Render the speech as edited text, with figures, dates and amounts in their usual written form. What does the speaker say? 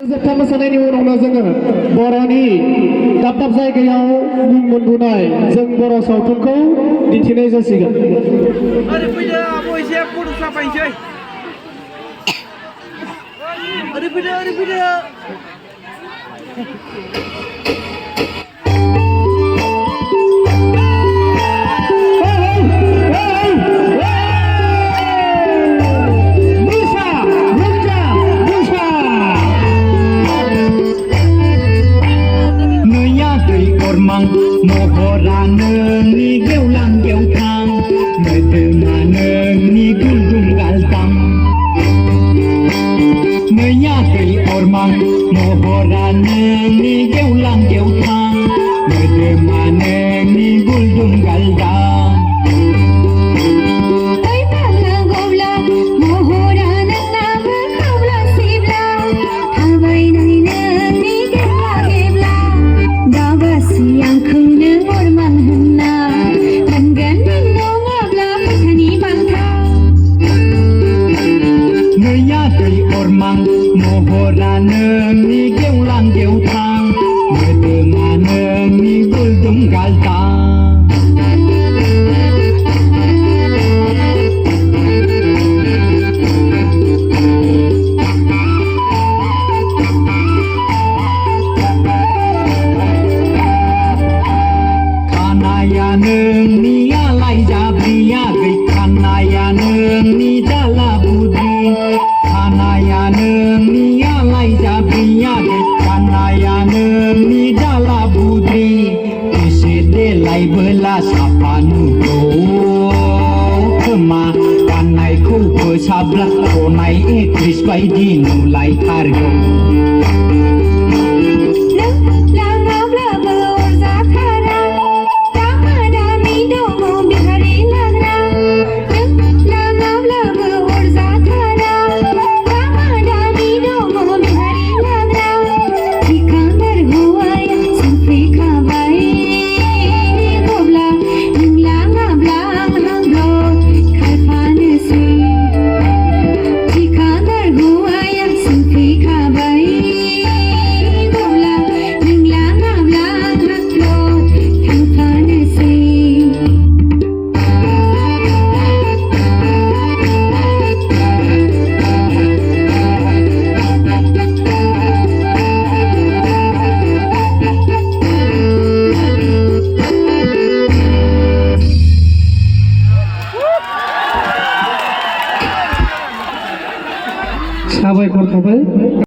जोबथा मोसानायनि उनावनो जोङो बर'नि दाब दाब जायगायाव मुं मोनबोनाय जों बर' सावथुनखौ दिन्थिनाय जासिगोन। ओरै फैदो आब' एसे फट' साफायनोसै। ओरै फैदो। महरा नोंनि गेवलां गेवथां मोदोमा नोंनि गुलदुम गालदां नैयाखै अरमां महरा नोंनि गेवलां गेवथां मोदोमा नोंनि गुलदुम गालदां महरा नोंनि गेवलां गेवथां मोदोमा नोंनि गुलदुम गालदां खानाया नोंनि आलाय जाब्रिया गै खानाया नोंनि जाला बुद्रि खानाया नोंनि आलाय जाब्रिया गै खानाया नोंनि जाला बुद्रि एसे देलायबोला साफा नुगौ खोमा गाननायखौ फोसाब्ला खनाय एक्ट्रिस बायदि नुलायथारगौ